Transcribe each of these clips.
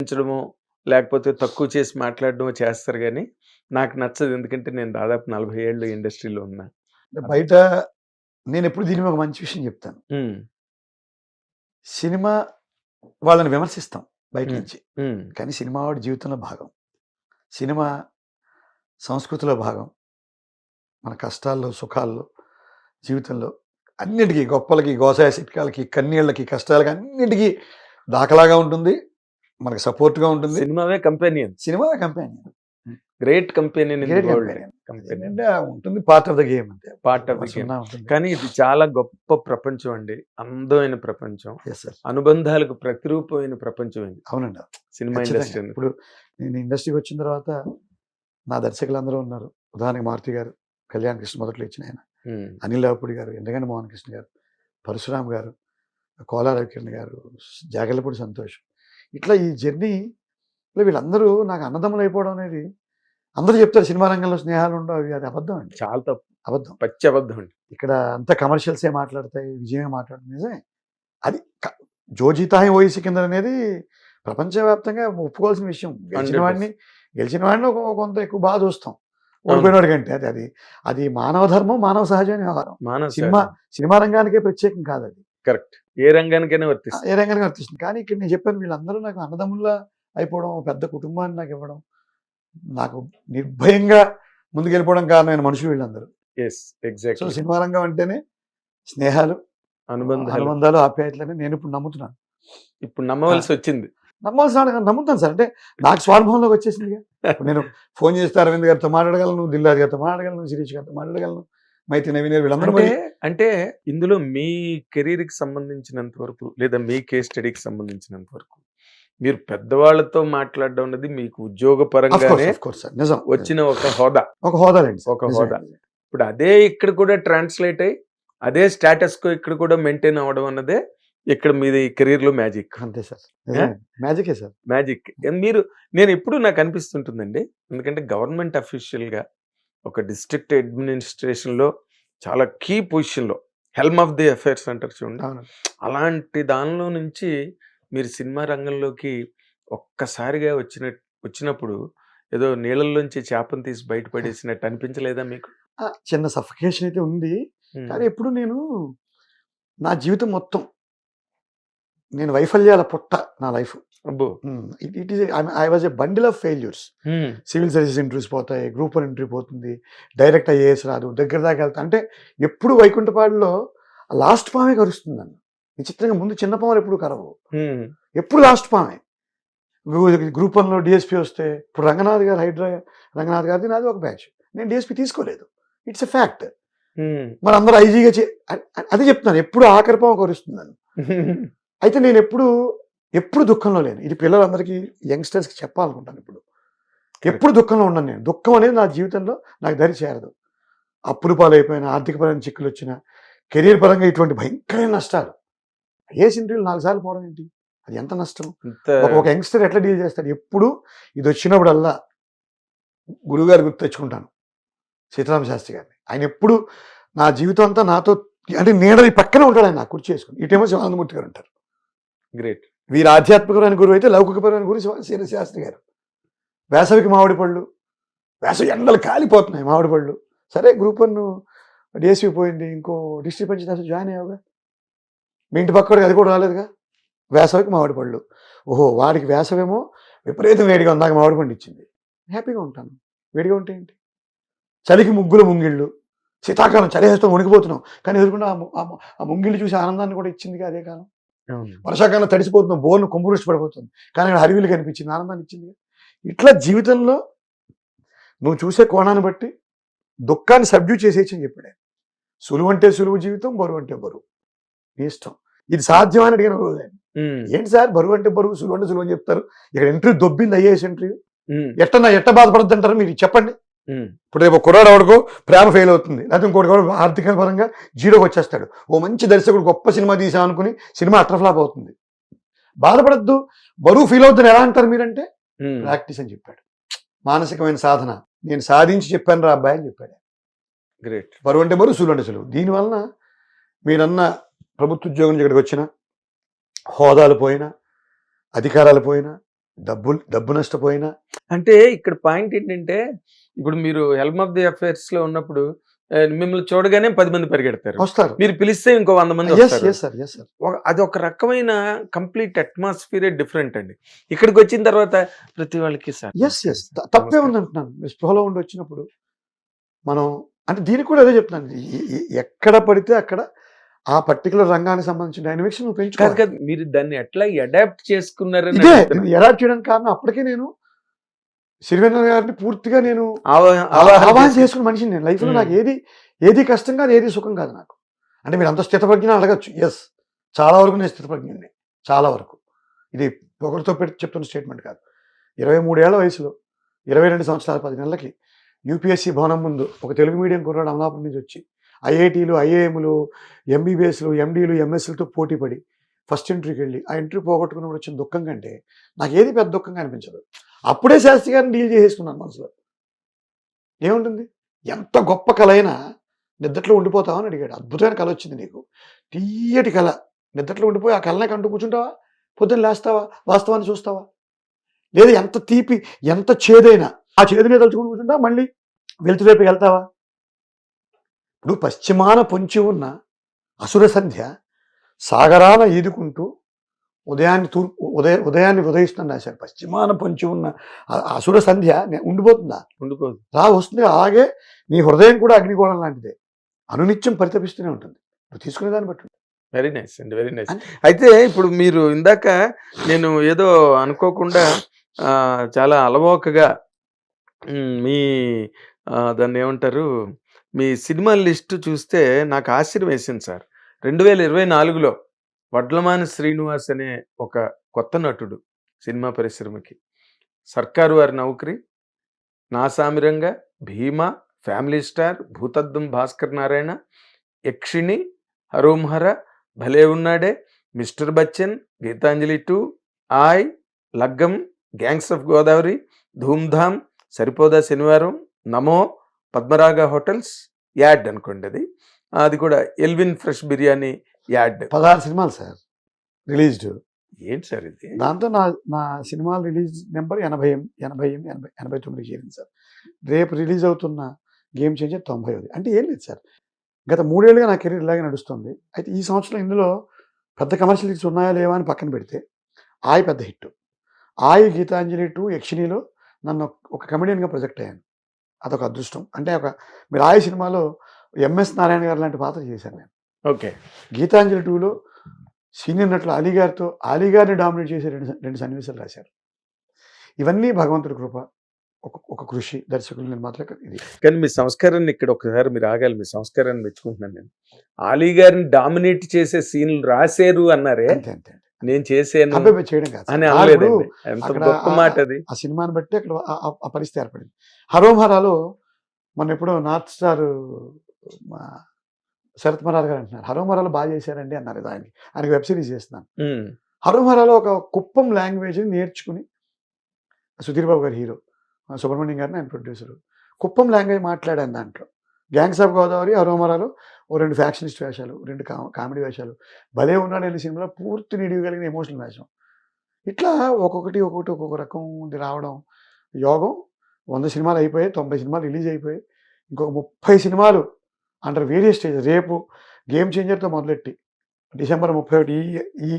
పెంచడమో, లేకపోతే తక్కువ చేసి మాట్లాడడమో చేస్తారు గానీ, నాకు నచ్చదు. ఎందుకంటే నేను దాదాపు 40 ఏళ్ళు ఇండస్ట్రీలో ఉన్నా. బయట నేనెప్పుడు దీని మీద ఒక మంచి విషయం చెప్తాను. హ్మ్. సినిమా వాళ్ళని విమర్శిస్తాం బయట హ్మ్. నుంచి. హ్మ్. కానీ సినిమా వాడి జీవితంలో భాగం. సినిమా సంస్కృతిలో భాగం. మన కష్టాల్లో, సుఖాల్లో, జీవితంలో అన్నిటికి గొప్పలకి, గోసాయ సిట్కాలకి, కన్నీళ్ళకి, కష్టాలకి అన్నిటికీ దాఖలాగా ఉంటుంది. మనకు సపోర్ట్‌గా ఉంటుంది. సినిమావే companion. Cinema companion. Great companion in the great world. Companion. Companion. ఏంటంటే ఉంటుంది పార్ట్ ఆఫ్ ద గేమ్ అంతే. Part of the game. సున్నా ఉంటుంది. కానీ ఇది చాలా గొప్ప ప్రపంచం అండి. అందమైన ప్రపంచం. Yes sir. అనుబంధాలకు ప్రతిరూపమైన ప్రపంచం ఇది. అవునండి. సినిమా ఖచ్చితంగా. ఇండస్ట్రీ. ఇప్పుడు నేను ఇండస్ట్రీకి వచ్చిన తర్వాత నా దర్శకులందరూ ఉన్నారు. ఉదాహరణకి మారుతి గారు, కళ్యాణ్ కృష్ణ మొదట్లో ఇచ్చిన ఆయన, హ్మ్. అనిల్ రావుపూడి గారు, ఎండగంటి మోహన్ కృష్ణ గారు, పరశురామ్ గారు, కోలా రవికిరణ్ గారు, జాగర్లపూడి సంతోష్. ఇట్లా ఈ జర్నీలో వీళ్ళందరూ నాకు అన్నదమ్ములు అయిపోవడం అనేది అందరూ చెప్తారు సినిమా రంగంలో స్నేహాలు ఉండవు అవి, అది అబద్ధం అండి. చాలా తప్పు. అబద్ధం. పచ్చి అబద్ధం అండి. ఇక్కడ అంతా కమర్షియల్సే మాట్లాడతాయి, విజయమే మాట్లాడుతుంది. నిజమే. అది జో జీతా హై ఓఎసీ కింద అనేది ప్రపంచవ్యాప్తంగా ఒప్పుకోవాల్సిన విషయం. గెలిచిన వాడిని కొంత ఎక్కువ బాగా చూస్తాం, ఓడిపోయిన వాడి కంటే. అది అది మానవ ధర్మం, మానవ సహజమైన వ్యవహారం. సినిమా రంగానికే ప్రత్యేకం కాదు అది. కరెక్ట్. ఏ రంగానికైనా వర్తిస్తుంది. ఏ రంగానికి వర్తిస్తుంది. కానీ ఇక్కడ నేను చెప్పాను, వీళ్ళందరూ నాకు అన్నదమ్ముల్లా అయిపోవడం, పెద్ద కుటుంబాన్ని నాకు ఇవ్వడం, నాకు నిర్భయంగా ముందుకెళ్ళిపోవడం కారణమైన మనుషులు వీళ్ళందరూ. సో సినిమా రంగం అంటేనే స్నేహాలు, అనుబంధాలు, ఆప్యాయతలని నేను ఇప్పుడు నమ్ముతున్నాను. ఇప్పుడు నమ్మవలసి వచ్చింది. నమ్ముతాను సార్. అంటే నాకు స్వానుభవంలోకి వచ్చేసింది. నేను ఫోన్ చేస్తే అరవింద్ గారితో మాట్లాడగలను, దిల్రాజ్ గారితో మాట్లాడగలను, శిరీష్ గారితో మాట్లాడగలను, మైత్రి నవీన్ గారు, వీళ్ళందరూ. అంటే ఇందులో మీ కెరీర్ కి సంబంధించినంత వరకు, లేదా మీ కేస్ స్టడీకి సంబంధించినంత వరకు, మీరు పెద్దవాళ్ళతో మాట్లాడడం అనేది మీకు ఉద్యోగపరంగానే వచ్చిన ఒక హోదా. ఇప్పుడు అదే ఇక్కడ కూడా ట్రాన్స్లేట్ అయ్యి అదే స్టేటస్ కో ఇక్కడ కూడా మెయింటైన్ అవ్వడం అన్నదే ఇక్కడ మీది కెరీర్ లో మ్యాజిక్. అంతే సార్. మ్యాజికే సార్. మ్యాజిక్. నేను ఎప్పుడు నాకు అనిపిస్తుంటుందండి, ఎందుకంటే గవర్నమెంట్ అఫీషియల్ గా ఒక డిస్ట్రిక్ట్ అడ్మినిస్ట్రేషన్ లో చాలా కీ పొజిషన్ లో, హెల్మ్ ఆఫ్ ది అఫైర్స్ అంటారు చూడండి, అలాంటి దానిలో నుంచి మీరు సినిమా రంగంలోకి ఒక్కసారిగా వచ్చినప్పుడు ఏదో నీళ్ళల్లోంచి చేపను తీసి బయటపడేసినట్టు అనిపించలేదా మీకు? చిన్న సఫికేషన్ అయితే ఉంది. కానీ ఎప్పుడు నేను నా జీవితం మొత్తం నేను వైఫల్యాల పుట్ట నా life. It is I was a bundle of failures. Civil services interviews పోతాయి, గ్రూప్ 1 ఇంటర్వ్యూ పోతుంది, డైరెక్ట్ ఐఏఎస్ రాదు, దగ్గర దాకా వెళ్తా. అంటే ఎప్పుడు వైకుంఠపాడులో లాస్ట్ పామే కరుస్తుంది నన్ను. విచిత్రంగా ముందు చిన్న పాములు ఎప్పుడు కరవు, ఎప్పుడు లాస్ట్ పామే. గ్రూప్ 1లో డిఎస్పీ వస్తే, ఇప్పుడు రంగనాథ్ గారిది నాది ఒక బ్యాచ్, నేను డిఎస్పీ తీసుకోలేదు. It's a fact. మరి అందరూ ఐజీగా అదే చెప్తున్నాను, ఎప్పుడు ఆఖరి పాము కరుస్తుంది నన్ను. అయితే నేను ఎప్పుడు దుఃఖంలో లేను. ఇది పిల్లలందరికీ, యంగ్స్టర్స్కి చెప్పాలనుకుంటాను. ఎప్పుడు దుఃఖంలో ఉన్నాను నేను. దుఃఖం అనేది నా జీవితంలో నాకు దరి చేరదు. అప్పులు పాలైపోయిన, ఆర్థికపరమైన చిక్కులు వచ్చిన, కెరీర్ పరంగా ఇటువంటి భయంకరమైన నష్టాలు, ఏస్ ఇంటర్వ్యూలు 4 సార్లు పోవడం ఏంటి, అది ఎంత నష్టం. ఒక యంగ్స్టర్ ఎట్లా డీల్ చేస్తాడు? ఎప్పుడు ఇది వచ్చినప్పుడల్లా గురువుగారు గుర్తు తెచ్చుకుంటాను, సీతారామ శాస్త్రి గారిని. ఆయన ఎప్పుడు నా జీవితం అంతా నాతో, అంటే నీడని పక్కనే ఉంటాడు ఆయన, నాకు కుర్చీ చేసుకుని. ఇటేమో శివానందమూర్తి గారు ఉంటారు. గ్రేట్. వీరు ఆధ్యాత్మికమైన గురువు అయితే, లౌకికపరమైన గురువు శ్రీనివాస శాస్త్రి గారు. వేసవికి మామిడి పళ్ళు, వేసవి ఎండలు కాలిపోతున్నాయి, మామిడి పళ్ళు. సరే గ్రూప్ 1 డిఎస్పీ పోయింది, ఇంకో డిస్ట్రిక్ట్ పంచాయతీ జాయిన్ అయ్యావుగా, మీ ఇంటి పక్కడికి అది కూడా రాలేదుగా. వేసవికి మామిడి పళ్ళు. ఓహో, వాడికి వేసవేమో విపరీతం వేడిగా ఉందాక మామిడి పండు ఇచ్చింది, హ్యాపీగా ఉంటాను. వేడిగా ఉంటే ఏంటి? చలికి ముగ్గులు ముంగిళ్ళు, శీతాకాలం చలివేస్తాం, వణికిపోతున్నాం, కానీ ఎదుర్కొంటే ఆ ముంగిళ్ళు చూసి ఆనందాన్ని కూడా ఇచ్చిందిగా అదే కాలం. వర్షాకాలం తడిసిపోతున్నాం, బోర్ను కొంబురుష్టి పడిపోతుంది, కానీ అక్కడ హరివిలు కనిపించింది, ఆనందాన్ని ఇచ్చిందిగా. ఇట్లా జీవితంలో నువ్వు చూసే కోణాన్ని బట్టి దుఃఖాన్ని సబ్డ్యూ చేసేయచ్చని చెప్పాడు. సులువు అంటే సులువు జీవితం, బరువు అంటే బరువు, నీ ఇష్టం. ఇది సాధ్యమని అడిగిన రోజు ఏంటి సార్ బరువు అంటే బరువు, సులువు అంటే సులువు అని చెప్తారు. ఇక్కడ ఇంటర్వ్యూ దొబ్బింది, ఐఏఎస్ ఇంటర్వ్యూ. ఎట్ట బాధపడద్దు అంటారు మీరు, చెప్పండి. ఇప్పుడు రేపు కుర్రాడు ఎవడికో ప్రేమ ఫెయిల్ అవుతుంది, లేకపోతే ఇంకోటి కూడా ఆర్థిక పరంగా జీరోకి వచ్చేస్తాడు, ఓ మంచి దర్శకుడు గొప్ప సినిమా తీసాం అనుకుని సినిమా అట్రఫ్లాప్ అవుతుంది. బాధపడద్దు, బరువు ఫీల్ అవుతుంది ఎలా అంటారు మీరంటే, ప్రాక్టీస్ అని చెప్పాడు. మానసికమైన సాధన నేను సాధించి చెప్పాను రా అబ్బాయి అని చెప్పాడు. గ్రేట్. బరువు అంటే బరువు, సులువు అంటే సులువు. దీనివలన మీరన్న ప్రభుత్వ ఉద్యోగం ఇక్కడికి వచ్చిన, హోదాలు పోయినా, అధికారాలు పోయినా, డబ్బు నష్టపోయినా అంటే ఇక్కడ పాయింట్ ఏంటంటే ఇప్పుడు మీరు హెల్మ్ ఆఫ్ ది అఫైర్స్ లో ఉన్నప్పుడు మిమ్మల్ని చూడగానే 10 మంది పరిగెడతారు. వస్తారు. మీరు పిలిస్తే ఇంకో 100 మంది ఎస్ వస్తారు. Yes sir yes sir. అది ఒక రకమైన కంప్లీట్ అట్మాస్ఫియర్ డిఫరెంట్ అండి. ఇక్కడికి వచ్చిన తర్వాత ప్రతి వాళ్ళకి సార్ ఎస్ ఎస్ తప్పే ఉంది అంటున్నాను. మీరు స్పృహలో ఉండి వచ్చినప్పుడు మనం అంటే దీనికి కూడా అదే చెప్తున్నాను. ఎక్కడ పడితే అక్కడ ఆ పర్టికులర్ రంగానికి సంబంధించిన డైనమిక్స్ నువ్వు కాదు పెంచుకోవాలి. కాదు మీరు దాన్ని ఎట్లా అడాప్ట్ చేసుకున్నారని ఇదే అడుగుతున్నా. ఎడాప్ట్ చేయడానికి కారణం అప్పటికే నేను సిరివెన్నెల గారిని పూర్తిగా నేను ఆవాహన ఆవాహన చేసి- చేసుకున్న మనిషిని నేను. లైఫ్లో మ్మ్. నాకు ఏది కష్టం కాదు, ఏది సుఖం కాదు నాకు. అంటే మీరు అంత స్థితప్రజ్ఞ అడగచ్చు. ఎస్, చాలా వరకు నేను స్థితప్రజ్ఞని, చాలా వరకు. ఇది ఒకరితో పెట్టి చెప్తున్న స్టేట్మెంట్ కాదు. 23 ఏళ్ల వయసులో 22 సంవత్సరాల 10 నెలలకి యూపీఎస్సీ భవనం ముందు ఒక తెలుగు మీడియం కుర్రాడు అమలాపురం నుంచి వచ్చి ఐఐటీలు, ఐఏఎంలు, ఎంబీబీఎస్లు, ఎండీలు, ఎంఎస్లతో పోటీ పడి ఫస్ట్ ఇంటర్వ్యూకి వెళ్ళి ఆ ఇంటర్వ్యూ పోగొట్టుకున్నప్పుడు వచ్చిన దుఃఖం కంటే నాకు ఏది పెద్ద దుఃఖంగా అనిపించదు. అప్పుడే శాస్త్రి గారిని డీల్ చేసేసుకున్నాను మనసులో. ఏముంటుంది, ఎంత గొప్ప కళ అయినా నిద్రలో ఉండిపోతావా అని అడిగాడు. అద్భుతమైన కళ వచ్చింది నీకు, తీయటి కళ. నిద్రలో ఉండిపోయి ఆ కళనే కంటూ కూర్చుంటావా? పొద్దున్న లేస్తావా? వాస్తవాన్ని చూస్తావా? లేదా ఎంత తీపి ఎంత చేదైనా ఆ చేదునే తలుచుకుని కూర్చుంటా, మళ్ళీ వెళ్తురేపు వెళ్తావా? ఇప్పుడు పశ్చిమాన పొంచి ఉన్న అసుర సంధ్య సాగరాన ఈదుకుంటూ ఉదయాన్ని ఉదయిస్తుంది రాశారు. పశ్చిమాన పొంచి ఉన్న అసుర సంధ్య ఉండిపోతుందా? ఉండిపోదు. వస్తుంది. అలాగే నీ హృదయం కూడా అగ్నిగోళం లాంటిదే, అనునిత్యం పరితపిస్తూనే ఉంటుంది. నువ్వు తీసుకునే దాన్ని బట్టి. వెరీ నైస్ అండి, వెరీ నైస్. అయితే ఇప్పుడు మీరు ఇందాక నేను ఏదో అనుకోకుండా చాలా అలవోకగా మీ దాన్ని ఏమంటారు, మీ సినిమా లిస్టు చూస్తే నాకు ఆశ్చర్యం వేసింది సార్. 2024లో వడ్లమాని శ్రీనివాస్ అనే ఒక కొత్త నటుడు సినిమా పరిశ్రమకి, సర్కారు వారి నౌకరి, నా సామిరంగా, భీమా, ఫ్యామిలీ స్టార్, భూతద్దం భాస్కర్ నారాయణ, యక్షిణి, హరోంహర, భలే ఉన్నాడే, మిస్టర్ బచ్చన్, గీతాంజలి 2, ఆయ్, లగ్గం, గ్యాంగ్స్ ఆఫ్ గోదావరి, ధూమ్ధామ్, సరిపోదా శనివారం, నమో, పద్మరాగ హోటల్స్, యాడ్ అనుకోండి అది కూడా ఎల్విన్ ఫ్రెష్ బిర్యానీ యాడ్. 16 సినిమాలు సార్ రిలీజ్డ్. ఏంటి సార్ ఇది? దాంతో నా సినిమాలు రిలీజ్ నెంబర్ 89 చేరింది సార్. రేపు రిలీజ్ అవుతున్న గేమ్ చేంజర్ 90. అంటే ఏం లేదు సార్, గత 3 ఏళ్ళుగా నా కెరీర్ ఇలాగే నడుస్తుంది. అయితే ఈ సంవత్సరం ఇందులో పెద్ద కమర్షియల్ హిట్స్ ఉన్నాయా లేవా అని పక్కన పెడితే ఆయ్ పెద్ద హిట్. ఆయ్, గీతాంజలి 2, యక్షిణిలో నన్ను ఒక కమెడియన్గా ప్రొజెక్ట్ అయ్యాను. అదొక అదృష్టం. అంటే మీరు ఆయ్ సినిమాలో ఎంఎస్ నారాయణ గారు లాంటి పాత్ర చేశాను నేను. ఓకే. గీతాంజలి 2లో సీనియర్ నటులు అలీ గారిని డామినేట్ చేసే రెండు సన్నివేశాలు రాశారు. ఇవన్నీ భగవంతుడి కృప, ఒక కృషి, దర్శకులు, నిర్మాతలకు. ఇది కానీ మీ సంస్కారాన్ని ఇక్కడ ఒకసారి మీరు ఆగాలి. మీ సంస్కారాన్ని మెచ్చుకుంటున్నాను నేను. అలీ గారిని డామినేట్ చేసే సీన్లు రాశారు అన్నారే, అంతే అంతే నేను చేసాను అబ్బాయి చేయడం కాదు అని సార్. అనలేదండి. ఎంత అక్కడ గొప్ప మాట అది. ఆ సినిమాని బట్టి అక్కడ ఆ పరిస్థితి ఏర్పడింది. హరోంహరాలో మొన్న ఎప్పుడో నార్త్ స్టార్ శరత్ మరార్ గారు అంటున్నారు, హరోంహరాలో బాగా చేశారండి అన్నారు. ఆయనకి వెబ్ సిరీస్ చేస్తున్నాను. హరోంహరాలో ఒక కుప్పం లాంగ్వేజ్ని నేర్చుకుని, సుధీర్ బాబు గారు హీరో, సుబ్రహ్మణ్యం గారిని ఆయన ప్రొడ్యూసరు, కుప్పం లాంగ్వేజ్ మాట్లాడాను దాంట్లో. గ్యాంగ్స్ ఆఫ్ గోదావరి, హరోంహరాలో 2 ఫ్యాక్షనిస్ట్ వేషాలు, 2 కామెడీ వేషాలు, భలే ఉన్నాడు అనే సినిమాలో పూర్తి నిడివిగలిగిన ఎమోషనల్ వేషం. ఇట్లా ఒక్కొక్క రకం రావడం యోగం. 100 సినిమాలు అయిపోయాయి, 90 సినిమాలు రిలీజ్ అయిపోయాయి, ఇంకొక 30 సినిమాలు అండర్ వేరియస్ స్టేజ్. రేపు గేమ్ చేంజర్తో మొదలెట్టి డిసెంబర్ 31 ఈ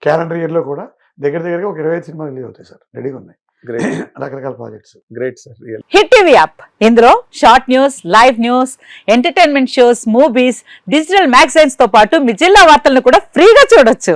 క్యాలెండర్ ఇయర్లో కూడా దగ్గరగా ఒక 25 సినిమాలు రిలీజ్ అవుతాయి సార్, రెడీగా ఉన్నాయి. రకరకాల projects. Great sir. Hit TV app, ఇందులో short news, live news, entertainment shows, movies, digital magazines తో పాటు మీ జిల్లా వార్తలను కూడా ఫ్రీగా చూడొచ్చు.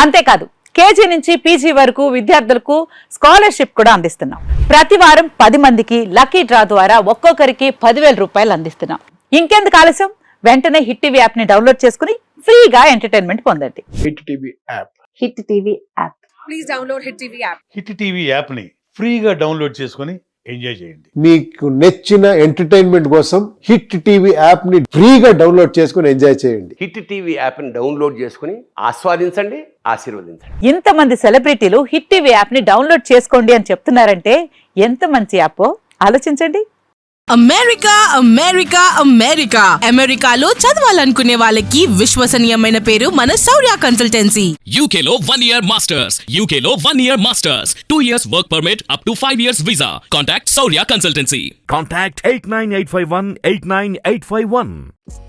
అంతేకాదు కేజీ నుంచి పీజీ వరకు విద్యార్థులకు స్కాలర్షిప్ కూడా అందిస్తున్నాం. ప్రతి వారం 10 మందికి లక్కీ డ్రా ద్వారా ఒక్కొక్కరికి 10,000 రూపాయలు అందిస్తున్నాం. ఇంకెందుకు ఆలస్యం, వెంటనే హిట్ టీవీ యాప్ ని డౌన్లోడ్ చేసుకుని ఫ్రీగా ఎంటర్టైన్మెంట్ పొందండి. Hit TV app. Hit TV app. Please download Hit TV app. Hit TV యాప్ని ఫ్రీగా డౌన్లోడ్ చేసుకొని ఎంజాయ్ చేయండి. మీకు నచ్చిన ఎంటర్టైన్మెంట్ కోసం హిట్ టీవీ యాప్ ని ఫ్రీగా డౌన్లోడ్ చేసుకుని ఎంజాయ్ చేయండి. హిట్ టీవీ యాప్ని డౌన్లోడ్ చేసుకుని ఆస్వాదించండి, ఆశీర్వదించండి. ఇంతమంది సెలబ్రిటీలు హిట్ టీవీ యాప్ ని డౌన్లోడ్ చేసుకోండి అని చెప్తున్నారంటే ఎంత మంచి యాప్ ఆలోచించండి. అమెరికా అమెరికా అమెరికా అమెరికాలో చదవాలనుకునే వాళ్ళకి విశ్వసనీయమైన పేరు మన శౌర్య consultancy. UK Law 1 Year Masters. UK Law 1 Year Masters. 2 years work permit up to 5 years visa. Contact Saurya Consultancy. Contact 89851 89851.